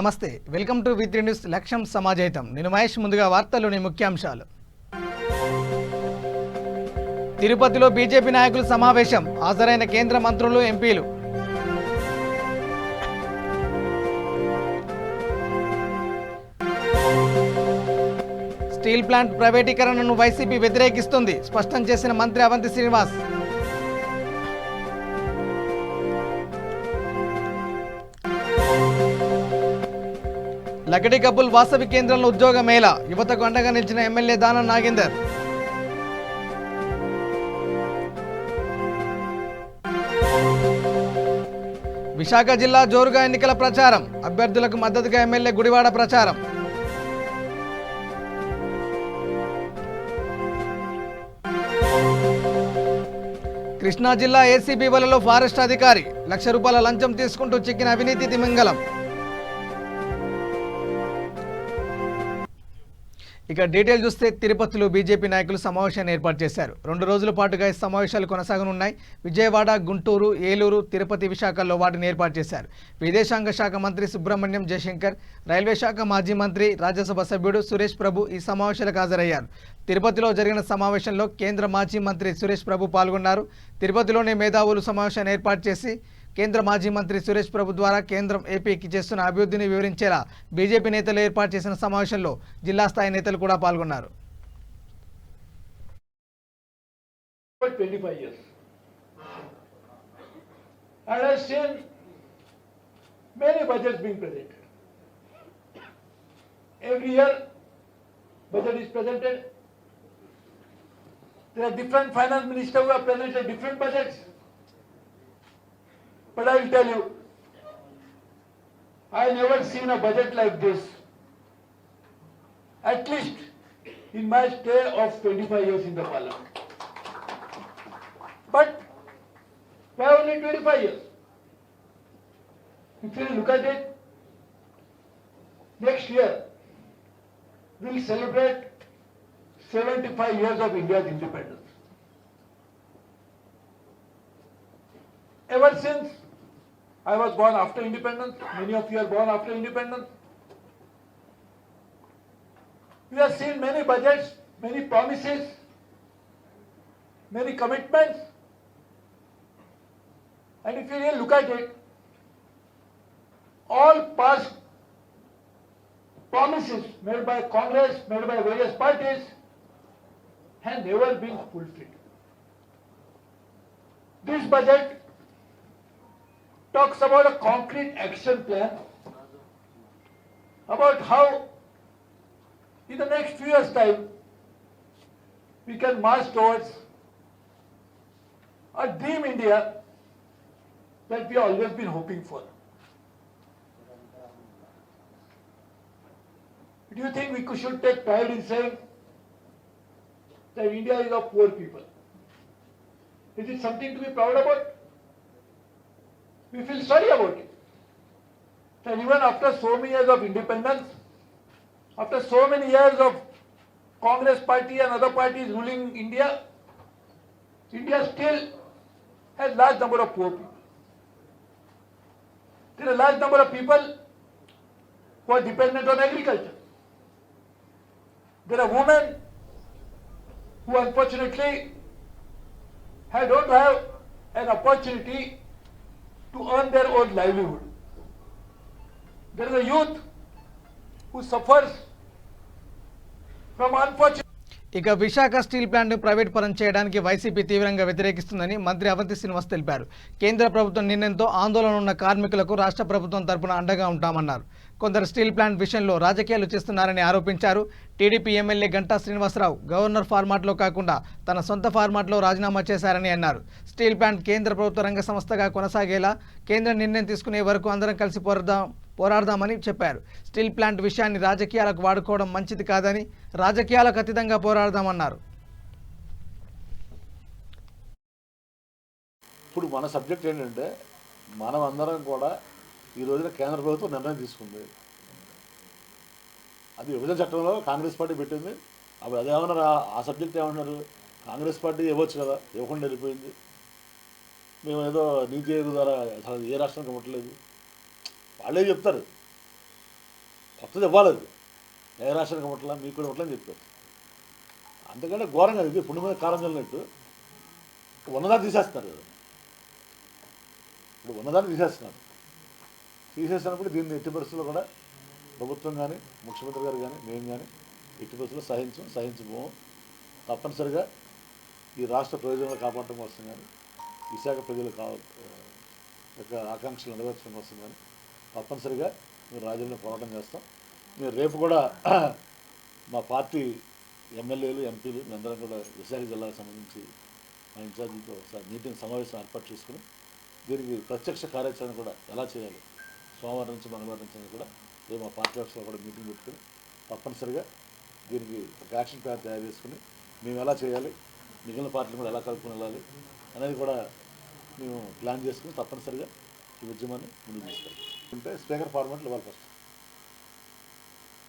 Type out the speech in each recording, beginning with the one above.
నమస్తే welcome to వి3 news లక్ష్యం సమాజహితం నేను మహేష్ ముందుగా వార్తల్లోని ముఖ్యాంశాలు తిరుపతిలో బీజేపీ నాయకుల సమావేశం హాజరైన కేంద్ర మంత్రులు ఎంపీలు స్టీల్ ప్లాంట్ ప్రైవేటీకరణను వైసీపీ వ్యతిరేకిస్తుంది స్పష్టం చేసిన మంత్రి అవంతి శ్రీనివాస్ లగడి కపుల్ వాసవి కేంద్రంలో ఉద్యోగ మేళ యువతకు అండగా నిలిచిన ఎమ్మెల్యే దానం నాగేందర్ విశాఖ జిల్లా జోరుగా ఎన్నికల ప్రచారం అభ్యర్థులకు మద్దతుగా ఎమ్మెల్యే గుడివాడ ప్రచారం కృష్ణా జిల్లా ఏసీబీ వలలో ఫారెస్ట్ అధికారి ₹1,00,000 లంచం తీసుకుంటూ చిక్కిన అవినీతి తిమింగలం ఇక డీటెయిల్ చూస్తే తిరుపతిలో బీజేపీ నాయకులు సమావేశాన్ని ఏర్పాటు చేశారు 2 రోజుల పాటుగా ఈ సమావేశాలు కొనసాగనున్నాయి విజయవాడ గుంటూరు ఏలూరు తిరుపతి విశాఖల్లో వాటిని ఏర్పాటు చేశారు విదేశాంగ శాఖ మంత్రి సుబ్రహ్మణ్యం జయశంకర్ రైల్వే శాఖ మాజీ మంత్రి రాజ్యసభ సభ్యుడు సురేష్ ప్రభు ఈ సమావేశాలకు హాజరయ్యారు తిరుపతిలో జరిగిన సమావేశంలో కేంద్ర మాజీ మంత్రి సురేష్ ప్రభు పాల్గొన్నారు తిరుపతిలోని మేధావులు సమావేశాన్ని ఏర్పాటు చేసి కేంద్ర మాజీ మంత్రి సురేష్ ప్రభు ద్వారా కేంద్రం ఏపీకి చేస్తున్న అభివృద్ధిని వివరించేలా బీజేపీ నేతలు ఏర్పాటు చేసిన సమావేశంలో జిల్లా స్థాయి నేతలు కూడా పాల్గొన్నారు 25 years. And I have seen many budgets being presented. Every year, budget is presented. There are different finance ministers who have presented different budgets. But I will tell you, I have never seen a budget like this, at least in my stay of 25 years in the parliament. But why only 25 years? If you look at it, next year we will celebrate 75 years of India's independence. Ever since I was born after independence, many of you are born after independence, we have seen many budgets, many promises, many commitments. And if you really look at it, all past promises made by Congress, made by various parties, have never been fulfilled. This budget talks about a concrete action plan about how in the next few years' time we can march towards a dream India that we have always been hoping for. Do you think we should take pride in saying that India is of poor people? Is it something to be proud about? We feel sorry about it. And even after so many years of independence, after so many years of Congress party and other parties ruling India, India still has large number of poor people. There are a large number of people who are dependent on agriculture. There are women who unfortunately don't have an opportunity to earn their own livelihood. There is a youth who suffers from unfortunate. ఇక Visakha steel plant private పరం చేయడానికి YCP తీవ్రంగా వ్యతిరేకిస్తుందని మంత్రి అవంతి శ్రీనివాస్ తెలిపారు కేంద్ర ప్రభుత్వం నిర్ణయంతో ఆందోళన ఉన్న కార్మికులకు రాష్ట్ర ప్రభుత్వం తరపున అండగా ఉంటామన్నారు కొందరు స్టీల్ ప్లాంట్ విషయంలో రాజకీయాలు చేస్తున్నారని ఆరోపించారు టీడీపీ ఎమ్మెల్యే గంటా శ్రీనివాసరావు గవర్నర్ ఫార్మాట్లో కాకుండా తన సొంత ఫార్మాట్లో రాజీనామా చేశారని అన్నారు స్టీల్ ప్లాంట్ కేంద్ర ప్రభుత్వ రంగ సంస్థగా కొనసాగేలా కేంద్రం నిర్ణయం తీసుకునే వరకు అందరం కలిసి పోరాడదామని చెప్పారు స్టీల్ ప్లాంట్ విషయాన్ని రాజకీయాలకు వాడుకోవడం మంచిది కాదని రాజకీయాలకు అతీతంగా పోరాడదామన్నారు ఇప్పుడు మన సబ్జెక్ట్ ఏంటంటే మనం అందరం కూడా ఈ రోజున కేంద్ర ప్రభుత్వం నిర్ణయం తీసుకుంది అది విభజన చట్టంలో కాంగ్రెస్ పార్టీ పెట్టింది అప్పుడు అదేమన్నారు ఆ సబ్జెక్ట్ ఏమన్నారు కాంగ్రెస్ పార్టీ ఇవ్వచ్చు కదా ఇవ్వకుండా వెళ్ళిపోయింది మేము ఏదో నీతి ఆయోగ్ ద్వారా అసలు ఏ రాష్ట్రానికి ఇవ్వట్లేదు వాళ్ళే చెప్తారు కొత్తది ఇవ్వాలి. అది ఏ రాష్ట్రానికి ఇవ్వట్లా, మీకు కూడా ఇవ్వట్లని చెప్పారు. అందుకంటే ఘోరంగా ఇది పుండు మీద కాలం చల్లినట్టు ఉన్నదాన్ని తీసేస్తున్నారు కదా. ఇప్పుడు ఉన్నదాన్ని తీసేస్తున్నారు. తీసేసినప్పుడు దీన్ని ఎట్టి పరిస్థితుల్లో కూడా ప్రభుత్వం కానీ ముఖ్యమంత్రి గారు కానీ మేము కానీ ఎట్టి పరిస్థితుల్లో సహించబోము. తప్పనిసరిగా ఈ రాష్ట్ర ప్రయోజనాలు కాపాడటం కోసం కానీ విశాఖ ప్రజలు యొక్క ఆకాంక్షలు నెరవేర్చడం కోసం కానీ తప్పనిసరిగా మేము రాజ్యాంగంలో పోరాటం చేస్తాం. మేము రేపు కూడా మా పార్టీ ఎమ్మెల్యేలు ఎంపీలు మేమందరం కూడా విశాఖ జిల్లాకు సంబంధించి మా ఇన్ఛార్జీతో మీటింగ్ సమావేశం ఏర్పాటు చేసుకుని దీనికి ప్రత్యక్ష కార్యాచరణ కూడా ఎలా చేయాలి సోమవారం నుంచి మంగళవారం నుంచి కూడా రేపు మా పార్టీ ఆఫీస్లో కూడా మీటింగ్ పెట్టుకుని తప్పనిసరిగా దీనికి ఒక యాక్షన్ ప్లాన్ తయారు చేసుకుని మేము ఎలా చేయాలి, మిగిలిన పార్టీలు కూడా ఎలా కలుపుకుని వెళ్ళాలి అనేది కూడా మేము ప్లాన్ చేసుకుని తప్పనిసరిగా ఈ ఉద్యమాన్ని ముందుకు తీసుకెళ్ళాలి. అంటే స్పీకర్ ఫార్మాట్లు ఇవ్వాలి ఫస్ట్.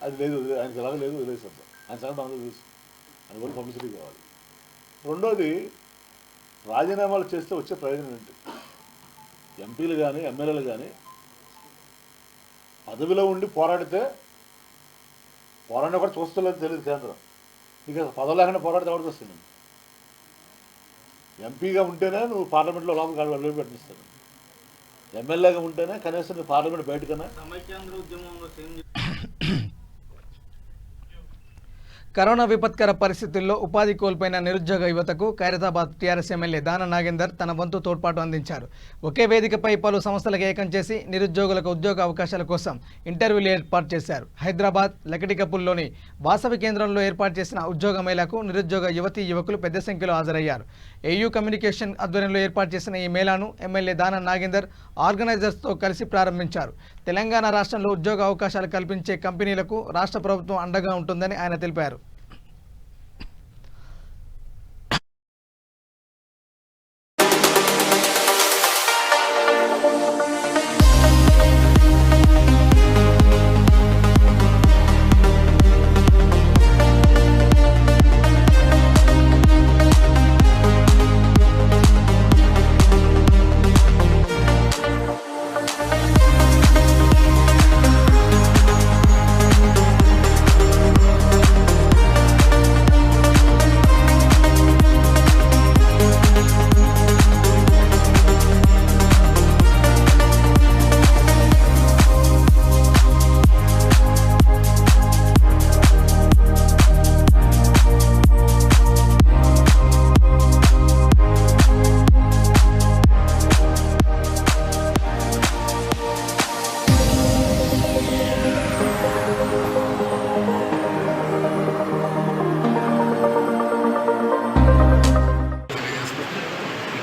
అది లేదు, ఆయనకి ఎలాగో లేదు, వదిలేసాం సార్. ఆయన సంగతి అందరూ తెలుసు. ఆయన కూడా పబ్లిసిటీ కావాలి. రెండోది, రాజీనామాలు చేస్తే వచ్చే ప్రయోజనం ఏంటి? ఎంపీలు కానీ ఎమ్మెల్యేలు కానీ పదవిలో ఉండి పోరాడితే కూడా చూస్తలేదు తెలియదు కేంద్రం. ఇక పదవి లేకుండా పోరాడితే ఎవరు చూస్తుంది? ఎంపీగా ఉంటేనే నువ్వు పార్లమెంట్లో లోపలికి అడుగు పెట్టిస్తాను. ఎమ్మెల్యేగా ఉంటేనే కనీసం నువ్వు పార్లమెంట్ బయటకన్నా. కరోనా విపత్కర పరిస్థితుల్లో ఉపాధి కోల్పోయిన నిరుద్యోగ యువతకు ఖైరతాబాద్ టీఆర్ఎస్ ఎమ్మెల్యే దాన నాగేందర్ తన వంతు తోడ్పాటు అందించారు. ఒకే వేదికపై పలు సంస్థలకు ఏకం చేసి నిరుద్యోగులకు ఉద్యోగ అవకాశాల కోసం ఇంటర్వ్యూలు ఏర్పాటు చేశారు. హైదరాబాద్ లకిడికపుల్లోని వాసవి కేంద్రంలో ఏర్పాటు చేసిన ఉద్యోగ మేళాకు నిరుద్యోగ యువతీ యువకులు పెద్ద సంఖ్యలో హాజరయ్యారు. ఏయూ కమ్యూనికేషన్ ఆధ్వర్యంలో ఏర్పాటు చేసిన ఈ మేళాను ఎమ్మెల్యే దాన నాగేందర్ ఆర్గనైజర్స్తో కలిసి ప్రారంభించారు. తెలంగాణ రాష్ట్రంలో ఉద్యోగ అవకాశాలు కల్పించే కంపెనీలకు రాష్ట్ర ప్రభుత్వం అండగా ఉంటుందని ఆయన తెలిపారు.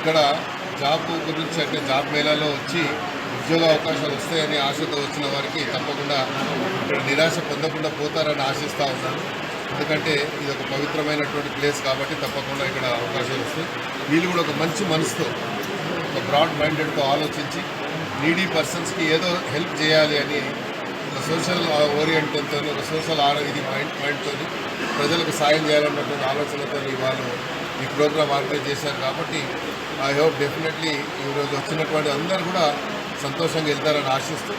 ఇక్కడ జాబ్ గురించి అంటే జాబ్ మేళాలో వచ్చి ఉద్యోగ అవకాశాలు వస్తాయని ఆశతో వచ్చిన వారికి తప్పకుండా ఇక్కడ నిరాశ పొందకుండా పోతారని ఆశిస్తూ ఉన్నాను. ఎందుకంటే ఇది ఒక పవిత్రమైనటువంటి ప్లేస్ కాబట్టి తప్పకుండా ఇక్కడ అవకాశాలు వస్తాయి. వీళ్ళు కూడా ఒక మంచి మనసుతో, ఒక బ్రాడ్ మైండెడ్తో ఆలోచించి నీడీ పర్సన్స్కి ఏదో హెల్ప్ చేయాలి అని ఒక సోషల్ ఓరియంటెడ్తో, ఒక సోషల్ మైండ్తో ప్రజలకు సాయం చేయాలన్నటువంటి ఆలోచనతో వాళ్ళు ఈ ప్రోగ్రామ్ ఆర్గనైజ్ చేశారు. కాబట్టి ఐ హోప్ డెఫినెట్లీ ఈరోజు వచ్చినటువంటి అందరూ కూడా సంతోషంగా వెళ్తారని ఆశిస్తూ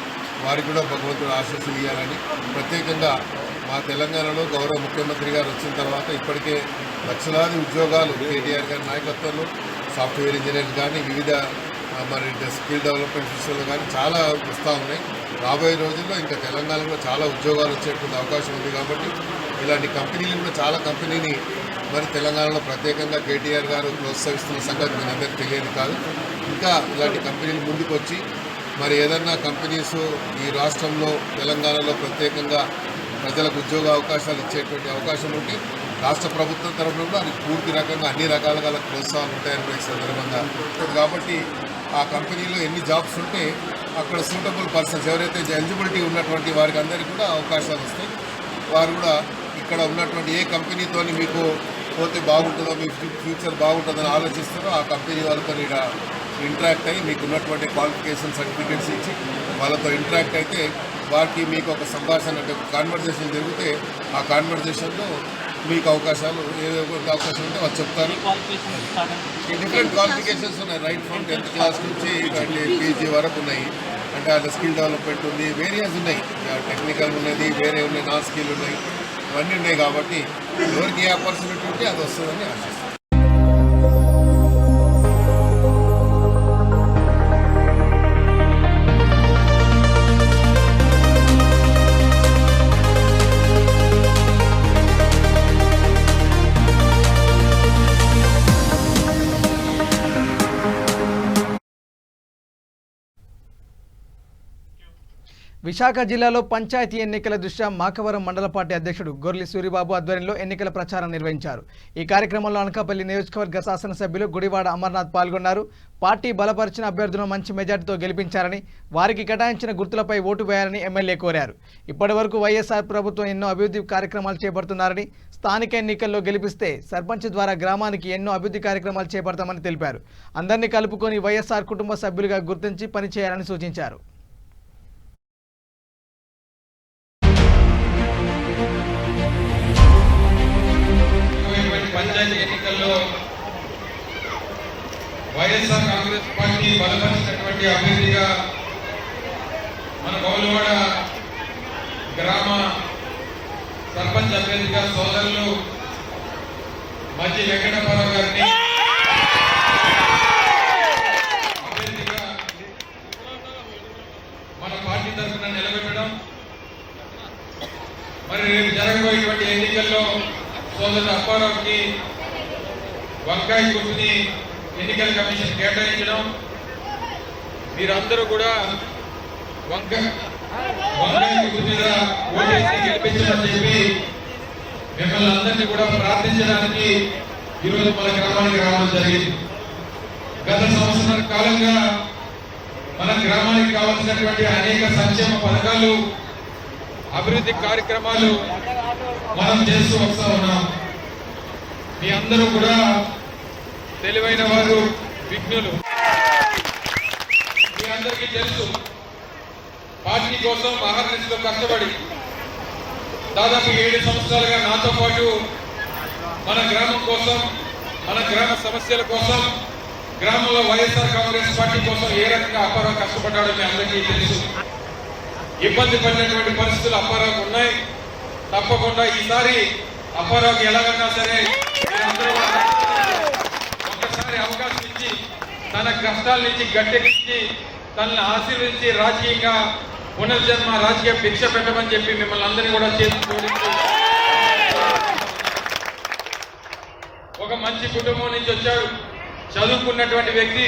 వారికి కూడా భగవంతుడు ఆశీస్సులు ఇవ్వాలని, ప్రత్యేకంగా మా తెలంగాణలో గౌరవ ముఖ్యమంత్రి గారు వచ్చిన తర్వాత ఇప్పటికే లక్షలాది ఉద్యోగాలు కేటీఆర్ గారి నాయకత్వంలో సాఫ్ట్వేర్ ఇంజనీర్స్ కానీ వివిధ మరి స్కిల్ డెవలప్మెంట్ విషయంలో కానీ చాలా వస్తూ ఉన్నాయి. రాబోయే రోజుల్లో ఇంకా తెలంగాణలో చాలా ఉద్యోగాలు వచ్చేటువంటి అవకాశం ఉంది. కాబట్టి ఇలాంటి కంపెనీలు కూడా చాలా కంపెనీని మరి తెలంగాణలో ప్రత్యేకంగా కేటీఆర్ గారు ప్రోత్సహిస్తున్న సంగతి మీ అందరికీ తెలియదు కాదు. ఇంకా ఇలాంటి కంపెనీలు ముందుకు వచ్చి మరి ఏదన్నా కంపెనీస్ ఈ రాష్ట్రంలో తెలంగాణలో ప్రత్యేకంగా ప్రజలకు ఉద్యోగ అవకాశాలు ఇచ్చేటువంటి అవకాశం ఉంటే రాష్ట్ర ప్రభుత్వం తరఫున కూడా అది పూర్తి రకంగా అన్ని రకాలుగా ప్రోత్సాహాలు ఉంటాయని ఈ సందర్భంగా ఉంటుంది. కాబట్టి ఆ కంపెనీలో ఎన్ని జాబ్స్ ఉంటే అక్కడ సూటబుల్ పర్సన్స్ ఎవరైతే ఎలిజిబిలిటీ ఉన్నటువంటి వారికి అందరికీ కూడా అవకాశాలు వస్తాయి. వారు కూడా ఇక్కడ ఉన్నటువంటి ఏ కంపెనీతో మీకు పోతే బాగుంటుందో, మీ ఫ్యూచర్ బాగుంటుందని ఆలోచిస్తారో ఆ కంపెనీ వాళ్ళతో ఇంటరాక్ట్ అయ్యి మీకు ఉన్నటువంటి క్వాలిఫికేషన్ సర్టిఫికేట్స్ ఇచ్చి వాళ్ళతో ఇంటరాక్ట్ అయితే వారికి మీకు ఒక సంభాషణ అంటే ఒక కాన్వర్జేషన్ జరిగితే ఆ కాన్వర్జేషన్లో మీకు అవకాశాలు ఏదో ఒక అవకాశం ఉంటే వాళ్ళు చెప్తారు. డిఫరెంట్ క్వాలిఫికేషన్స్ ఉన్నాయి, రైట్ ఫ్రమ్ 10th క్లాస్ నుంచి పీజీ వరకు ఉన్నాయి. అంటే అలా స్కిల్ డెవలప్మెంట్ ఉంది, వేరియస్ ఉన్నాయి, టెక్నికల్ ఉన్నది, వేరే ఉన్నాయి, నాన్ స్కిల్ ఉన్నాయి, ఇవన్నీ ఉన్నాయి. కాబట్టి ఎవరికి ఏ ఆపర్చునిటీ ఉంటే అది వస్తుందని ఆశిస్తాను. విశాఖ జిల్లాలో పంచాయతీ ఎన్నికల దృష్ట్యా మాకవరం మండల పార్టీ అధ్యక్షుడు గొర్లి సూరిబాబు ఆధ్వర్యంలో ఎన్నికల ప్రచారం నిర్వహించారు. ఈ కార్యక్రమంలో అనకాపల్లి నియోజకవర్గ శాసనసభ్యులు గుడివాడ అమర్నాథ్ పాల్గొన్నారు. పార్టీ బలపరిచిన అభ్యర్థులను మంచి మెజార్టీతో గెలిపించారని, వారికి కేటాయించిన గుర్తులపై ఓటు వేయాలని ఎమ్మెల్యే కోరారు. ఇప్పటి వరకు వైఎస్ఆర్ ప్రభుత్వం ఎన్నో అభివృద్ధి కార్యక్రమాలు చేపడుతున్నారని, స్థానిక ఎన్నికల్లో గెలిపిస్తే సర్పంచ్ ద్వారా గ్రామానికి ఎన్నో అభివృద్ధి కార్యక్రమాలు చేపడతామని తెలిపారు. అందరినీ కలుపుకొని వైఎస్ఆర్ కుటుంబ సభ్యులుగా గుర్తించి పనిచేయాలని సూచించారు. పంచాయతీ ఎన్నికల్లో వైఎస్ఆర్ కాంగ్రెస్ పార్టీ బలపరిచినటువంటి అభ్యర్థిగా మన గౌలవాడ గ్రామ సర్పంచ్ అభ్యర్థిగా సోదరులు మధ్య వెంకటప్పారావు గారిని అభ్యర్థిగా మన పార్టీ తరఫున నిలబెట్టడం, మరి రేపు జరగబోయేటువంటి ఎన్నికల్లో సోదరుడు అప్పారావుకి వంకాయ గుర్తుని ఎన్నికల కమిషన్ కేటాయించడం, మీరందరూ కూడా వంకాయ గుర్తు మీద ఓటేసి గెలిపించమని చెప్పి మిమ్మల్ని అందరినీ కూడా ప్రార్థించడానికి ఈరోజు మన గ్రామానికి రావడం జరిగింది. గత సంవత్సరాల కాలంగా మన గ్రామానికి కావాల్సినటువంటి అనేక సంక్షేమ పథకాలు, అభివృద్ధి కార్యక్రమాలు మనం చేస్తూ వస్తా ఉన్నాం. మీ అందరూ కూడా తెలివైన వారు, విఘ్నులు. మీ అందరికీ తెలుసు, పార్టీ కోసం అహర్నిశలో కష్టపడి దాదాపు 7 సంవత్సరాలుగా నాతో పాటు మన గ్రామం కోసం, మన గ్రామ సమస్యల కోసం, గ్రామంలో వైఎస్ఆర్ కాంగ్రెస్ పార్టీ కోసం ఏ రకంగా అప్పారావు కష్టపడ్డాడో మీ అందరికీ తెలుసు. ఇబ్బంది పడినటువంటి పరిస్థితులు అప్పారావుకు ఉన్నాయి. తప్పకుండా ఈసారి అప్పారావుకి ఎలాగన్నా సరే ఒక్కసారి అవకాశం ఇచ్చి తన కష్టాల నుంచి గట్టెక్కించి తనని ఆశీర్వదించి రాజకీయంగా పునర్జన్మ రాజకీయ భిక్ష పెట్టమని చెప్పి మిమ్మల్ని అందరినీ కూడా చేసి ఒక మంచి కుటుంబం నుంచి వచ్చాడు, చదువుకున్నటువంటి వ్యక్తి,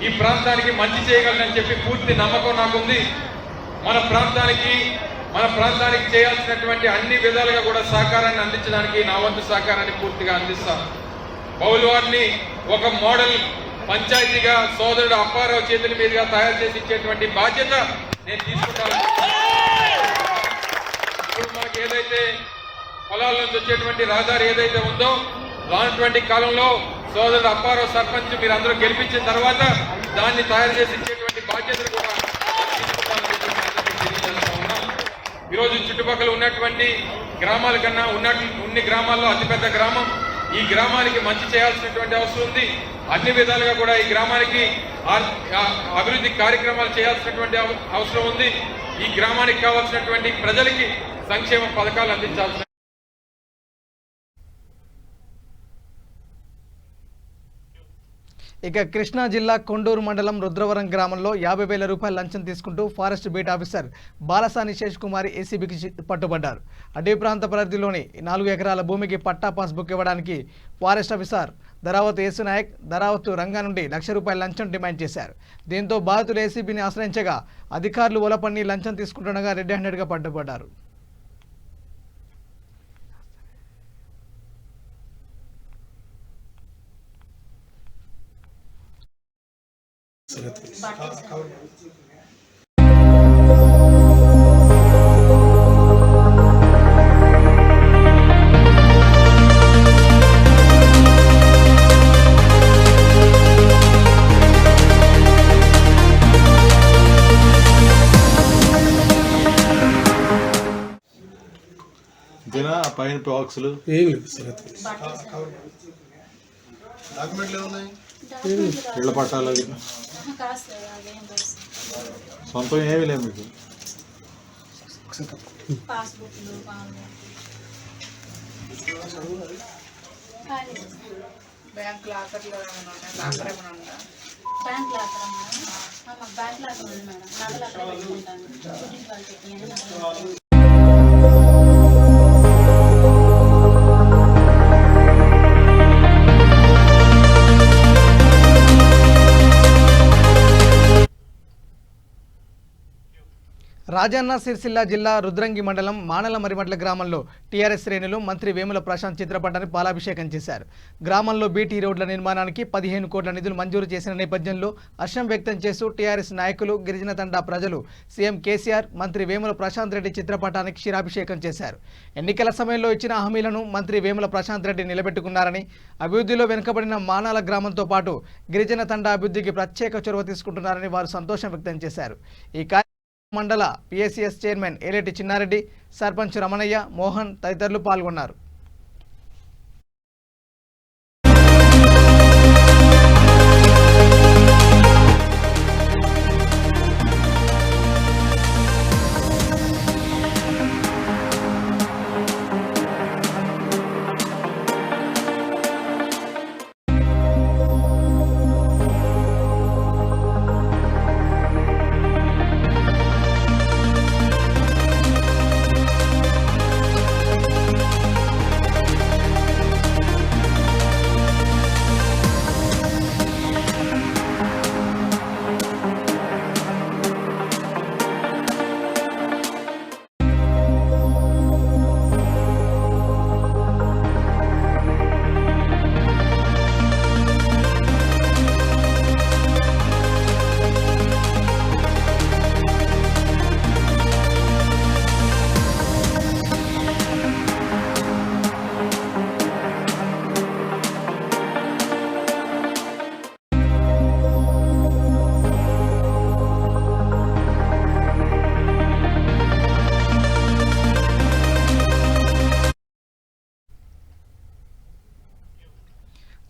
ఈ ప్రాంతానికి మంచి చేయగలనని చెప్పి పూర్తి నమ్మకం నాకుంది. మన ప్రాంతానికి చేయాల్సినటువంటి అన్ని విధాలుగా కూడా సహకారాన్ని అందించడానికి నా వంతు సహకారాన్ని పూర్తిగా అందిస్తాను. బౌల్వాడ్ని ఒక మోడల్ పంచాయతీగా సోదరుడు అప్పారావు చేతుల మీదుగా తయారు చేసి ఇచ్చేటువంటి బాధ్యత నేను తీసుకుంటాను. ఇప్పుడు మనకి ఏదైతే పొలాల నుంచి వచ్చేటువంటి రహదారి ఏదైతే ఉందో, రానటువంటి కాలంలో సోదరుడు అప్పారావు సర్పంచ్ మీరు అందరూ గెలిపించిన తర్వాత దాన్ని తయారు చేసి ఇచ్చేటువంటి బాధ్యతలు కూడా ఈరోజు చుట్టుపక్కల ఉన్నటువంటి గ్రామాల కన్నా ఉన్ని గ్రామాల్లో అతిపెద్ద గ్రామం. ఈ గ్రామానికి మంచి చేయాల్సినటువంటి అవసరం ఉంది. అన్ని విధాలుగా కూడా ఈ గ్రామానికి అభివృద్ధి కార్యక్రమాలు చేయాల్సినటువంటి అవసరం ఉంది. ఈ గ్రామానికి కావాల్సినటువంటి ప్రజలకి సంక్షేమ పథకాలు అందించాల్సిన ఇక కృష్ణా జిల్లా కొండూరు మండలం రుద్రవరం గ్రామంలో 50,000 రూపాయల లంచం తీసుకుంటూ forest beat officer Balasani Sesh Kumari ఏసీబీకి పట్టుబడ్డారు. అడవి ప్రాంత పరిధిలోని 4 ఎకరాల భూమికి పట్టా పాస్ బుక్ ఇవ్వడానికి ఫారెస్ట్ ఆఫీసర్ ధరావత్ యేసునాయక్ ధరావత్ రంగా నుండి ₹1,00,000 లంచం డిమాండ్ చేశారు. దీంతో బాధితులు ఏసీబీని ఆశ్రయించగా అధికారులు ఒలపన్ని లంచం తీసుకుంటుండగా రెడ్ హ్యాండెడ్గా పట్టుబడ్డారు. పైన బాక్సులు ఏం లేదు సార్ అది. డాక్యుమెంట్లు ఏమున్నాయి? ఇళ్ల పట్టాలు అవి సొంతం ఏమీ లేవు మీకు. పాస్బుక్లు బ్యాంక్ లాకర్లో లాకర్ ఏమైనా ఉందా? బ్యాంక్ లాకర్ మాకు బ్యాంక్ లాకర్ ఉంది మేడం. నగలు అక్కడ పెట్టుకుంటాను. పుట్టిన వాళ్ళు పెట్టిన రాజన్న సిరిసిల్ల జిల్లా రుద్రంగి మండలం మానల మరిమట్ల గ్రామంలో టీఆర్ఎస్ శ్రేణులు మంత్రి వేముల ప్రశాంత్ చిత్రపటాన్ని పాలాభిషేకం చేశారు. గ్రామంలో బీటీ రోడ్ల నిర్మాణానికి 15 కోట్ల నిధులు మంజూరు చేసిన నేపథ్యంలో హర్షం వ్యక్తం చేస్తూ టీఆర్ఎస్ నాయకులు, గిరిజన తండా ప్రజలు సీఎం కేసీఆర్, మంత్రి వేముల ప్రశాంత్ రెడ్డి చిత్రపటానికి క్షీరాభిషేకం చేశారు. ఎన్నికల సమయంలో ఇచ్చిన హామీలను మంత్రి వేముల ప్రశాంత్ రెడ్డి నిలబెట్టుకున్నారని, అభివృద్ధిలో వెనుకబడిన మానాల గ్రామంతో పాటు గిరిజన తండా అభివృద్ధికి ప్రత్యేక చొరవ తీసుకుంటున్నారని వారు సంతోషం వ్యక్తం చేశారు. ఈ మండల పిఎస్సిఎస్ చైర్మన్ ఏలేటి చిన్నారెడ్డి, సర్పంచ్ రమణయ్య, మోహన్ తదితరులు పాల్గొన్నారు.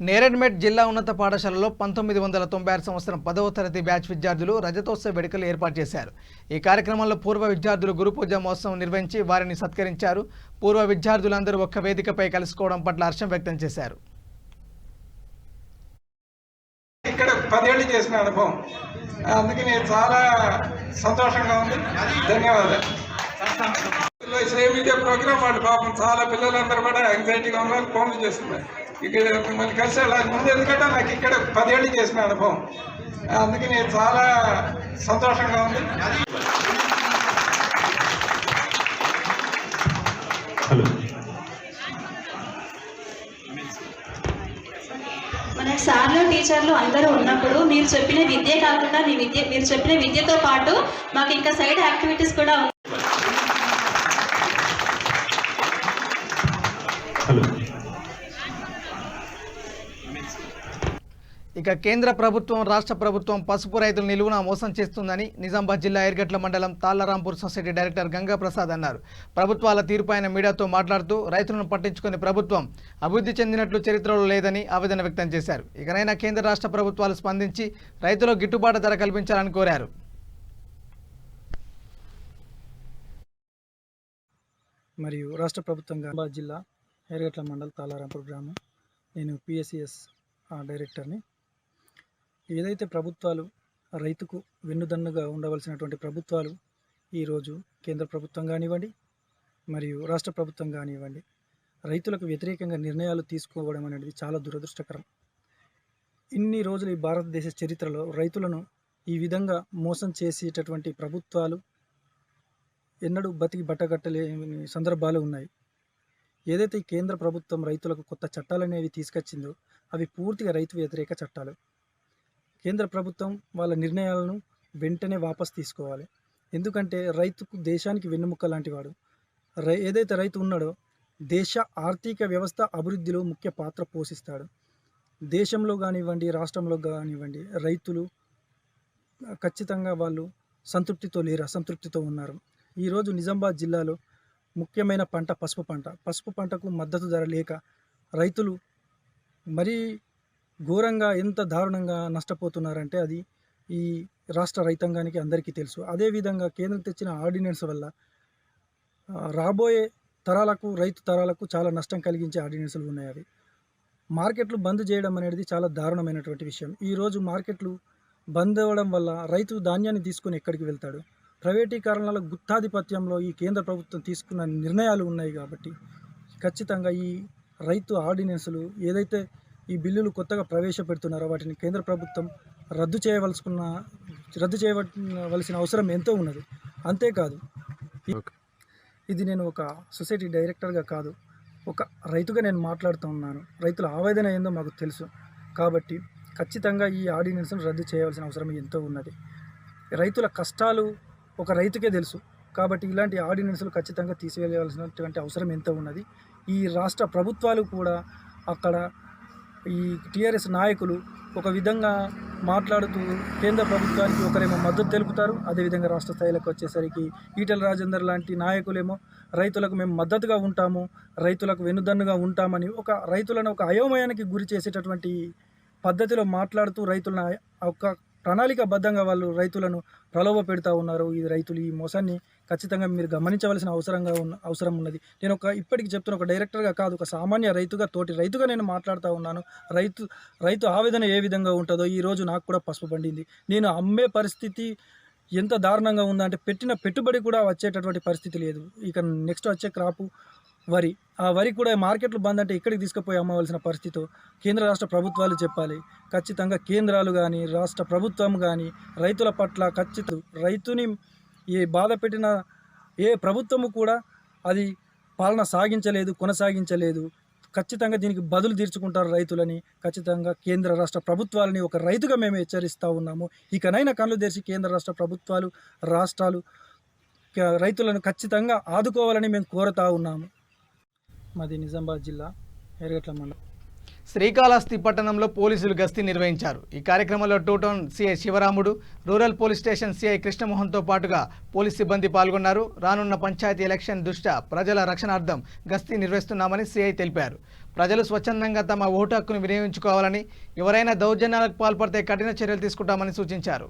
నేరెడ్మెట్ జిల్లా ఉన్నత పాఠశాలలో 1996 సంవత్సరం 10వ తరగతి బ్యాచ్ విద్యార్థులు రజతోత్సవ వేడుకలు ఏర్పాటు చేశారు. ఈ కార్యక్రమంలో పూర్వ విద్యార్థులు గురుపూజ మహోత్సవం నిర్వహించి వారిని సత్కరించారు. పూర్వ విద్యార్థులందరూ ఒక్క వేదికపై కలుసుకోవడం పట్ల హర్షం వ్యక్తం చేశారు. ఇక్కడ 10 ఏళ్ళు చేసిన అనుభవం, అందుకే నేను చాలా సంతోషంగా ఉంది. ధన్యవాదాలు. సేమ్ ఇదే ప్రోగ్రామ్ వాళ్ళు పాపం చాలా పిల్లలందరూ కూడా యాంగ్జైటీగా ఉన్నారు, ఫోన్లు చేస్తున్నారు. ఇక్కడ మిమ్మల్ని కలిసి అలా ముందు, ఎందుకంటే నాకు ఇక్కడ 10 ఏళ్ళు చేసిన అనుభవం, అందుకే నేను చాలా సంతోషంగా ఉంది. మన సార్లు, టీచర్లు అందరూ ఉన్నప్పుడు మీరు చెప్పిన విద్య కాకుండా మీరు చెప్పిన విద్యతో పాటు మాకు ఇంకా సైడ్ యాక్టివిటీస్ కూడా ఉన్నాయి. ఇక కేంద్ర ప్రభుత్వం, రాష్ట్ర ప్రభుత్వం పసుపు రైతులు నిలువున మోసం చేస్తుందని నిజామాబాద్ జిల్లా ఎర్గట్ల మండలం తాళ్లరాంపూర్ సొసైటీ డైరెక్టర్ గంగా ప్రసాద్ అన్నారు. ప్రభుత్వాల తీరుపైన మీడియాతో మాట్లాడుతూ రైతులను పట్టించుకునే ప్రభుత్వం అభివృద్ధి చెందినట్లు చరిత్రలో లేదని ఆవేదన వ్యక్తం చేశారు. ఇకనైనా కేంద్ర రాష్ట్ర ప్రభుత్వాలు స్పందించి రైతులకు గిట్టుబాటు ధర కల్పించాలని కోరారు. మరియు రాష్ట్ర ప్రభుత్వంగా నిజామాబాద్ జిల్లా ఎర్గట్ల మండలం తాళ్లరాంపూర్ గ్రామం, నేను పిఎస్సిఎస్ డైరెక్టర్ని. ఏదైతే ప్రభుత్వాలు రైతుకు వెన్నుదన్నుగా ఉండవలసినటువంటి ప్రభుత్వాలు ఈరోజు కేంద్ర ప్రభుత్వం కానివ్వండి మరియు రాష్ట్ర ప్రభుత్వం కానివ్వండి రైతులకు వ్యతిరేకంగా నిర్ణయాలు తీసుకోవడం అనేది చాలా దురదృష్టకరం. ఇన్ని రోజులు ఈ భారతదేశ చరిత్రలో రైతులను ఈ విధంగా మోసం చేసేటటువంటి ప్రభుత్వాలు ఎన్నడూ బతికి బట్టగట్టలేని సందర్భాలు ఉన్నాయి. ఏదైతే ఈ కేంద్ర ప్రభుత్వం రైతులకు కొత్త చట్టాలు అనేవి తీసుకొచ్చిందో అవి పూర్తిగా రైతు వ్యతిరేక చట్టాలు. కేంద్ర ప్రభుత్వం వాళ్ళ నిర్ణయాలను వెంటనే వాపస్ తీసుకోవాలి. ఎందుకంటే రైతుకు దేశానికి వెన్నెముక్క లాంటి వాడు. ఏదైతే రైతు ఉన్నాడో దేశ ఆర్థిక వ్యవస్థ అభివృద్ధిలో ముఖ్య పాత్ర పోషిస్తాడు. దేశంలో కానివ్వండి, రాష్ట్రంలో కానివ్వండి రైతులు ఖచ్చితంగా వాళ్ళు సంతృప్తితో లేరు, అసంతృప్తితో ఉన్నారు. ఈరోజు నిజామాబాద్ జిల్లాలో ముఖ్యమైన పంట పసుపు పంటకు మద్దతు ధర లేక రైతులు మరీ ఘోరంగా ఎంత దారుణంగా నష్టపోతున్నారంటే అది ఈ రాష్ట్ర రైతాంగానికి అందరికీ తెలుసు. అదేవిధంగా కేంద్రం తెచ్చిన ఆర్డినెన్స్ వల్ల రాబోయే తరాలకు రైతు తరాలకు చాలా నష్టం కలిగించే ఆర్డినెన్స్లు ఉన్నాయి. అవి మార్కెట్లు బంద్ చేయడం అనేది చాలా దారుణమైనటువంటి విషయం. ఈరోజు మార్కెట్లు బంద్ అవ్వడం వల్ల రైతు ధాన్యాన్ని తీసుకొని ఎక్కడికి వెళ్తాడు? ప్రైవేటీకరణల గుత్తాధిపత్యంలో ఈ కేంద్ర ప్రభుత్వం తీసుకున్న నిర్ణయాలు ఉన్నాయి కాబట్టి ఖచ్చితంగా ఈ రైతు ఆర్డినెన్స్లు ఏదైతే ఈ బిల్లులు కొత్తగా ప్రవేశపెడుతున్నారో వాటిని కేంద్ర ప్రభుత్వం రద్దు చేయవలసిన అవసరం ఎంతో ఉన్నది. అంతేకాదు, ఇది నేను ఒక సొసైటీ డైరెక్టర్గా కాదు, ఒక రైతుగా నేను మాట్లాడుతూ ఉన్నాను. రైతుల ఆవేదన ఏందో మాకు తెలుసు కాబట్టి ఖచ్చితంగా ఈ ఆర్డినెన్స్ను రద్దు చేయవలసిన అవసరం ఎంతో ఉన్నది. రైతుల కష్టాలు ఒక రైతుకే తెలుసు కాబట్టి ఇలాంటి ఆర్డినెన్స్లు ఖచ్చితంగా తీసివేయవలసినటువంటి అవసరం ఎంతో ఉన్నది. ఈ రాష్ట్ర ప్రభుత్వాలు కూడా అక్కడ ఈ టీఆర్ఎస్ నాయకులు ఒక విధంగా మాట్లాడుతూ కేంద్ర ప్రభుత్వానికి ఒకరేమో మద్దతు తెలుపుతారు, అదేవిధంగా రాష్ట్ర స్థాయిలకు వచ్చేసరికి ఈటెల రాజేందర్ లాంటి నాయకులేమో రైతులకు మేము మద్దతుగా ఉంటాము, రైతులకు వెన్నుదన్నుగా ఉంటామని రైతులను ఒక అయోమయానికి గురి చేసేటటువంటి పద్ధతిలో మాట్లాడుతూ రైతులను ఒక ప్రణాళికాబద్ధంగా వాళ్ళు రైతులను ప్రలోభ పెడతా ఉన్నారు. ఈ రైతులు ఈ మోసాన్ని ఖచ్చితంగా మీరు గమనించవలసిన అవసరం ఉన్నది. నేను ఇప్పటికి చెప్తున్న ఒక డైరెక్టర్గా కాదు, ఒక సామాన్య రైతుగా, తోటి రైతుగా నేను మాట్లాడుతూ ఉన్నాను. రైతు ఆవేదన ఏ విధంగా ఉంటుందో ఈరోజు నాకు కూడా పసుపు పండింది. నేను అమ్మే పరిస్థితి ఎంత దారుణంగా ఉందంటే పెట్టిన పెట్టుబడి కూడా వచ్చేటటువంటి పరిస్థితి లేదు. ఇక నెక్స్ట్ వచ్చే క్రాపు వరి, ఆ వరి కూడా మార్కెట్లు బంద్ అంటే ఎక్కడికి తీసుకుపోయి అమ్మవలసిన పరిస్థితి కేంద్ర రాష్ట్ర ప్రభుత్వాలు చెప్పాలి. ఖచ్చితంగా కేంద్రాలు కానీ రాష్ట్ర ప్రభుత్వం కానీ రైతుల పట్ల రైతుని ఏ బాధ పెట్టిన ఏ ప్రభుత్వము కూడా అది పాలన కొనసాగించలేదు. ఖచ్చితంగా దీనికి బదులు తీర్చుకుంటారు రైతులని. ఖచ్చితంగా కేంద్ర రాష్ట్ర ప్రభుత్వాలని ఒక రైతుగా మేము హెచ్చరిస్తూ ఉన్నాము. ఇకనైనా కళ్ళు తెరిచి కేంద్ర రాష్ట్ర ప్రభుత్వాలు, రాష్ట్రాలు రైతులను ఖచ్చితంగా ఆదుకోవాలని మేము కోరుతా ఉన్నాము. మాది నిజామాబాద్ జిల్లా ఎర్రగట్ల మండలం. శ్రీకాళహస్తి పట్టణంలో పోలీసులు గస్తీ నిర్వహించారు. ఈ కార్యక్రమంలో 2 town CI Sivaramudu, rural police station CI కృష్ణమోహన్తో పాటుగా పోలీస్ సిబ్బంది పాల్గొన్నారు. రానున్న పంచాయతీ ఎలక్షన్ దృష్ట్యా ప్రజల రక్షణార్థం గస్తీ నిర్వహిస్తున్నామని సిఐ తెలిపారు. ప్రజలు స్వచ్ఛందంగా తమ ఓటు హక్కును వినియోగించుకోవాలని, ఎవరైనా దౌర్జన్యాలకు పాల్పడితే కఠిన చర్యలు తీసుకుంటామని సూచించారు.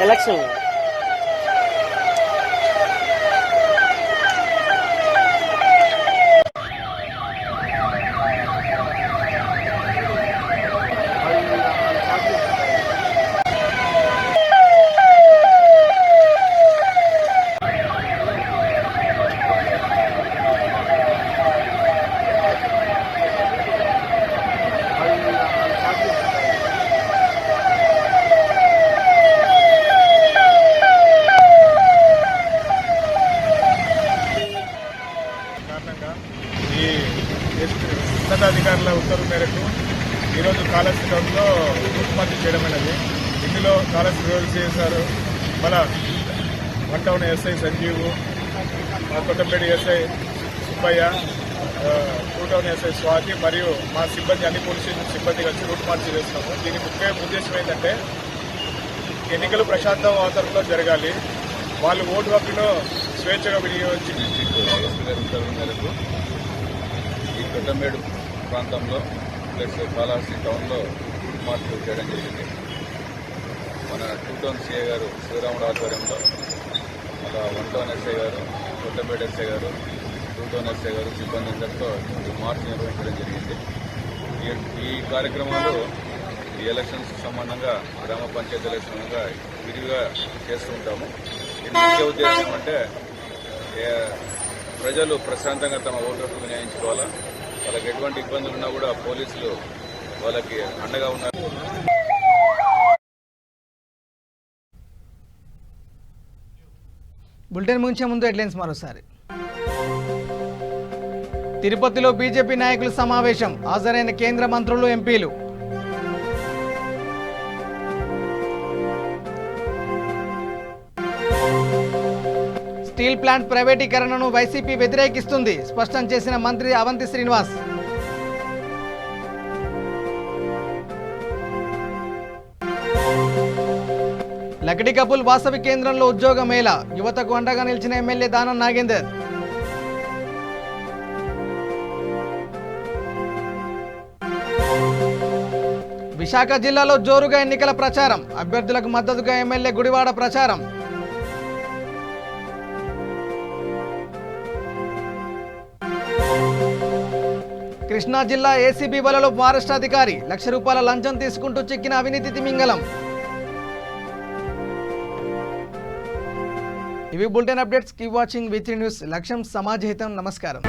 ఎలక్షన్ ఉన్నతాధికారుల ఉత్తర్వు మేరకు ఈరోజు కాళహస్తి టౌన్లో రూట్ మార్చ్ చేయడం అనేది. ఇందులో కాళహస్తి రూరల్ సిఎస్ఆర్, మన 1 town SI Sanjeevu, Kottampeta SI Subbaiah, 2 town SI Swathi మరియు మా సిబ్బంది, అన్ని పోలీస్ స్టేషన్ సిబ్బంది కలిసి రూట్ మార్చ్ చేస్తున్నాము. దీని ముఖ్య ఉద్దేశం ఏంటంటే ఎన్నికలు ప్రశాంత వాతావరణంలో జరగాలి, వాళ్ళు ఓటు హక్కును స్వేచ్ఛగా వినియోగించి ఉత్తర్వుల మేరకు ఈ కొట్టంపేట ప్రాంతంలో ప్లస్ కాళహస్తి టౌన్లో రూట్ మార్చ్ చేయడం జరిగింది. మన 2 టౌన్ సిఐ గారు శివరాముడు ఆధ్వర్యంలో, అలా 1 టౌన్ ఎస్ఐ గారు, కొట్టంపేట ఎస్ఐ గారు, 2 టౌన్ ఎస్ఐ గారు సిబ్బంది అందరితో మార్చ్ నిర్వహించడం జరిగింది. ఈ కార్యక్రమాలు ఈ ఎలక్షన్స్ సంబంధంగా, గ్రామ పంచాయతీ ఎలక్షన్గా విరివిగా చేస్తూ ఉంటాము. ఇది ముఖ్య ఉద్దేశం అంటే ప్రజలు ప్రశాంతంగా తమ ఓటు హక్కు వినియోగించుకోవాలా, వాళ్ళకి ఎటువంటి ఇబ్బందులు ఉన్నా కూడా పోలీసులు వాళ్ళకి అండగా ఉన్నారు. బులెటిన్ ముగించే ముందు హెడ్లైన్స్ మరోసారి. తిరుపతిలో బీజేపీ నాయకుల సమావేశం, హాజరైన కేంద్ర మంత్రులు, ఎంపీలు. స్టీల్ ప్లాంట్ ప్రైవేటీకరణను వైసీపీ వ్యతిరేకిస్తుంది స్పష్టం చేసిన మంత్రి అవంతి శ్రీనివాస్. లకడి కపుల్ వాసవి కేంద్రంలో ఉద్యోగ మేళ యువతకు అండగా నిలిచిన ఎమ్మెల్యే దానం నాగేందర్. విశాఖ జిల్లాలో జోరుగా ఎన్నికల ప్రచారం అభ్యర్థులకు మద్దతుగా ఎమ్మెల్యే గుడివాడ ప్రచారం. కృష్ణా జిల్లా ఏసీబీ వలలో ఫారెస్ట్ అధికారి ₹1,00,000 లంచం తీసుకుంటూ చిక్కిన అవినీతి తిమింగలం. ఇవి bulletin updates. Keep watching V3 news. లక్ష్యం సమాజ హితం. నమస్కారం.